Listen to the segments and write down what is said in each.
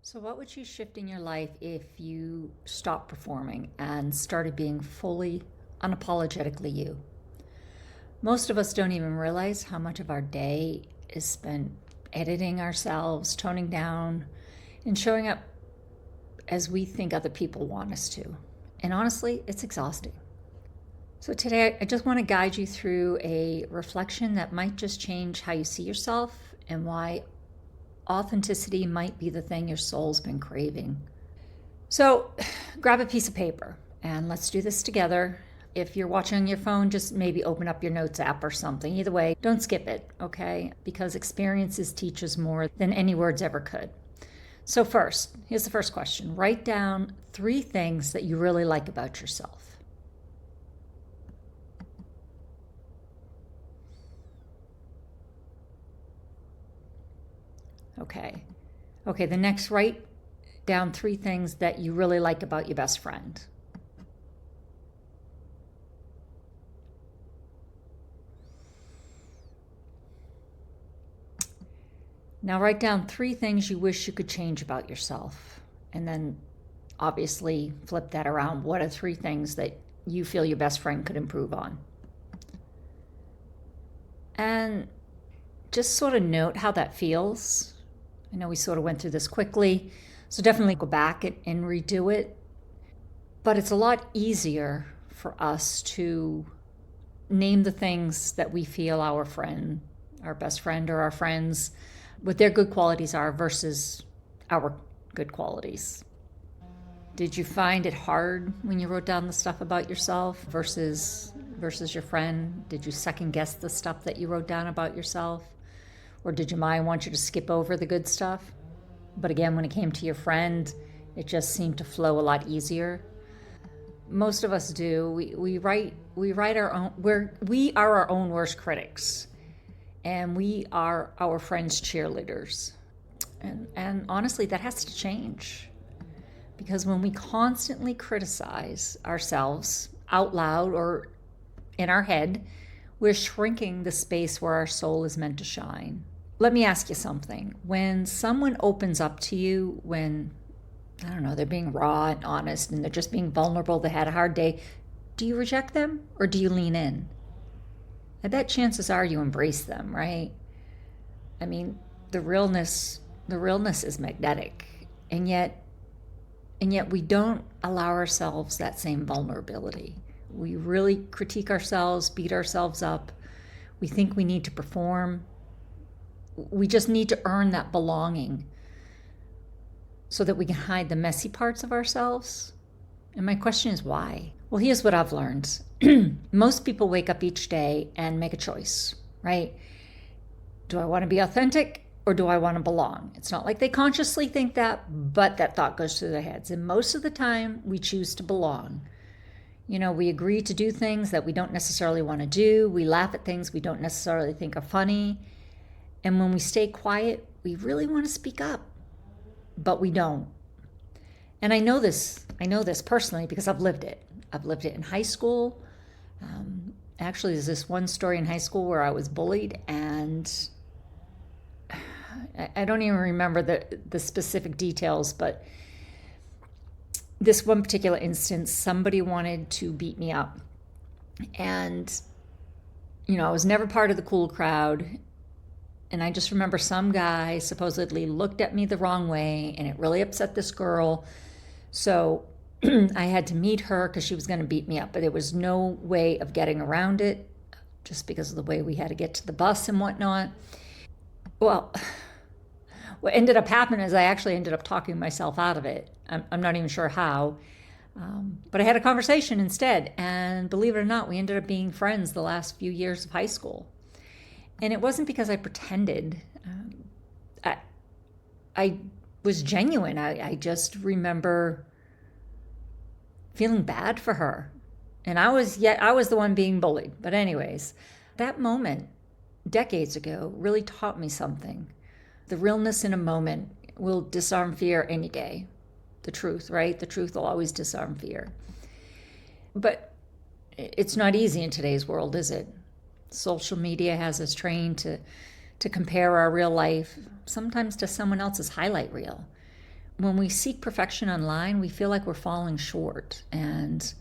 So, what would you shift in your life if you stopped performing and started being fully, unapologetically you? Most of us don't even realize how much of our day is spent editing ourselves, toning down, and showing up as we think other people want us to. And honestly, it's exhausting. So, today I just want to guide you through a reflection that might just change how you see yourself and why authenticity might be the thing your soul's been craving. So grab a piece of paper and let's do this together. If you're watching on your phone, just maybe open up your notes app or something. Either way, don't skip it, okay? Because experiences teach us more than any words ever could. So first, here's the first question. Write down 3 things that you really like about yourself. Okay. Okay, the next, write down 3 things that you really like about your best friend. Now write down 3 things you wish you could change about yourself. And then obviously flip that around. What are 3 things that you feel your best friend could improve on? And just sort of note how that feels. I know we sort of went through this quickly, so definitely go back and redo it. But it's a lot easier for us to name the things that we feel our friend, our best friend, or our friends, what their good qualities are versus our good qualities. Did you find it hard when you wrote down the stuff about yourself versus your friend? Did you second guess the stuff that you wrote down about yourself? Or did your mind want you to skip over the good stuff? But again, when it came to your friend, it just seemed to flow a lot easier. Most of us do. We write our own. We are our own worst critics, and we are our friends' cheerleaders. And honestly, that has to change, because when we constantly criticize ourselves out loud or in our head, we're shrinking the space where our soul is meant to shine. Let me ask you something. When someone opens up to you, when, I don't know, they're being raw and honest and they're just being vulnerable, they had a hard day, do you reject them or do you lean in? I bet chances are you embrace them, right? I mean, the realness is magnetic. And yet we don't allow ourselves that same vulnerability. We really critique ourselves, beat ourselves up. We think we need to perform. We just need to earn that belonging so that we can hide the messy parts of ourselves. And my question is why? Well, here's what I've learned. Most people wake up each day and make a choice, right? Do I want to be authentic or do I want to belong? It's not like they consciously think that, but that thought goes through their heads. And most of the time, we choose to belong. You know, we agree to do things that we don't necessarily want to do. We laugh at things we don't necessarily think are funny. And when we stay quiet, we really want to speak up, but we don't. And I know this personally because I've lived it. I've lived it in high school. Actually, there's this one story in high school where I was bullied, and I don't even remember the specific details, but this one particular instance, somebody wanted to beat me up. And, you know, I was never part of the cool crowd. And I just remember some guy supposedly looked at me the wrong way, and it really upset this girl. So I had to meet her because she was going to beat me up, but there was no way of getting around it just because of the way we had to get to the bus and whatnot. Well, what ended up happening is I actually ended up talking myself out of it. I'm not even sure how. But I had a conversation instead. And believe it or not, we ended up being friends the last few years of high school. And it wasn't because I pretended. I was genuine. I just remember feeling bad for her. And I was the one being bullied. But anyways, that moment decades ago really taught me something. The realness in a moment will disarm fear any day. The truth, right? The truth will always disarm fear. But it's not easy in today's world, is it? Social media has us trained to compare our real life sometimes to someone else's highlight reel. when we seek perfection online, we feel like we're falling short. And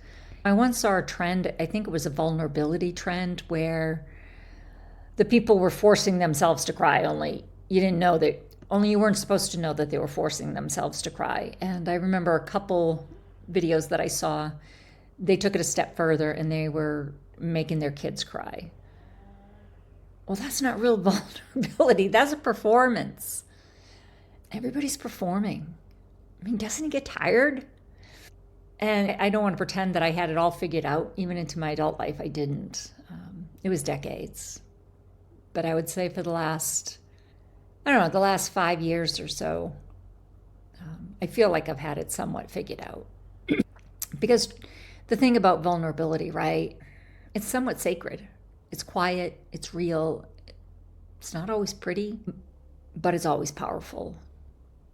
I once saw a trend, I think it was a vulnerability trend, where the people were forcing themselves to cry, only you didn't know that, only you weren't supposed to know that they were forcing themselves to cry. And I remember a couple videos that I saw, they took it a step further and they were making their kids cry. Well, that's not real vulnerability. That's a performance. Everybody's performing. I mean, doesn't it get tired? And I don't want to pretend that I had it all figured out. Even into my adult life, I didn't. It was decades. But I would say for the last 5 years or so, I feel like I've had it somewhat figured out. Because the thing about vulnerability, right? It's somewhat sacred. It's quiet, it's real. It's not always pretty, but it's always powerful.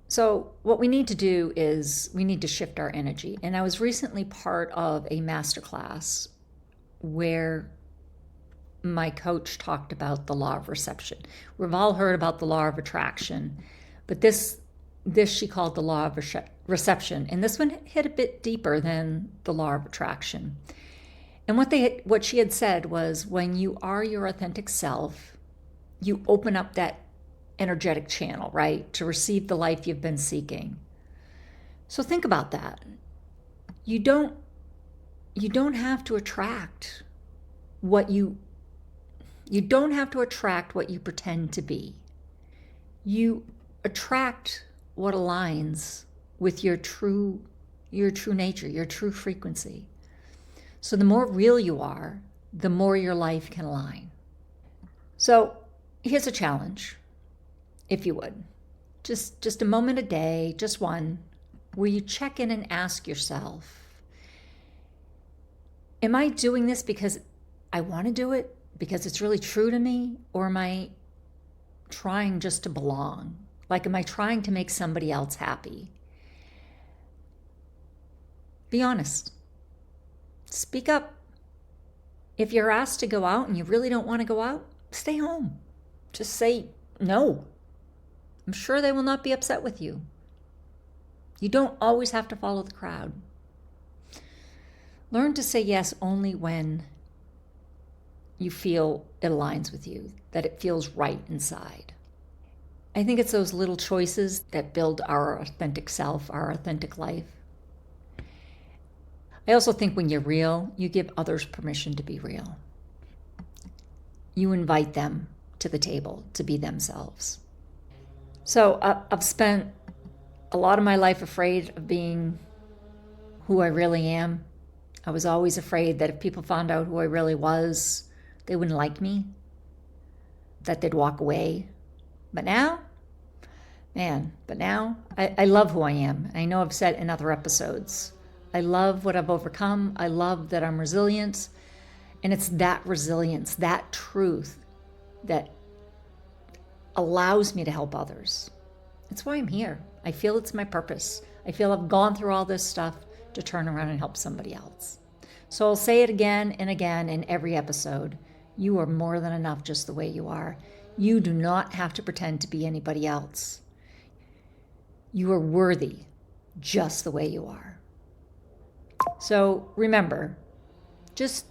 So what we need to do is we need to shift our energy. And I was recently part of a masterclass where my coach talked about the law of reception. We've all heard about the law of attraction, but this she called the law of reception. And this one hit a bit deeper than the law of attraction. And what she had said was, when you are your authentic self, you open up that energetic channel, right, to receive the life you've been seeking. So think about that. You don't have to attract what you don't have to attract what you pretend to be. You attract what aligns with your true nature, your true frequency. So the more real you are, the more your life can align. So here's a challenge, if you would. Just a moment a day, just one, where you check in and ask yourself, am I doing this because I want to do it, because it's really true to me, or am I trying just to belong? Like, am I trying to make somebody else happy? Be honest. Speak up. If you're asked to go out and you really don't want to go out, stay home. Just say no. I'm sure they will not be upset with you. You don't always have to follow the crowd. Learn to say yes only when you feel it aligns with you, that it feels right inside. I think it's those little choices that build our authentic self, our authentic life. I also think when you're real, you give others permission to be real. You invite them to the table to be themselves. So I've spent a lot of my life afraid of being who I really am. I was always afraid that if people found out who I really was, they wouldn't like me, that they'd walk away. But now, I love who I am. I know I've said in other episodes, I love what I've overcome. I love that I'm resilient. And it's that resilience, that truth that allows me to help others. That's why I'm here. I feel it's my purpose. I feel I've gone through all this stuff to turn around and help somebody else. So I'll say it again and again in every episode. You are more than enough just the way you are. You do not have to pretend to be anybody else. You are worthy just the way you are. So remember, just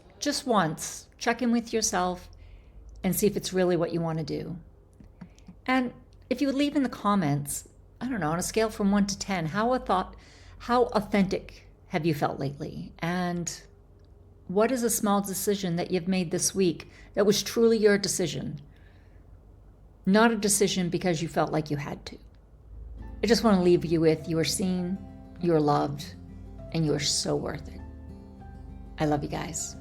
once, check in with yourself and see if it's really what you want to do. And if you would leave in the comments, I don't know, on a scale from 1 to 10, how authentic have you felt lately? And what is a small decision that you've made this week that was truly your decision? Not a decision because you felt like you had to. I just want to leave you with, you are seen, you are loved, and you are so worth it. I love you guys.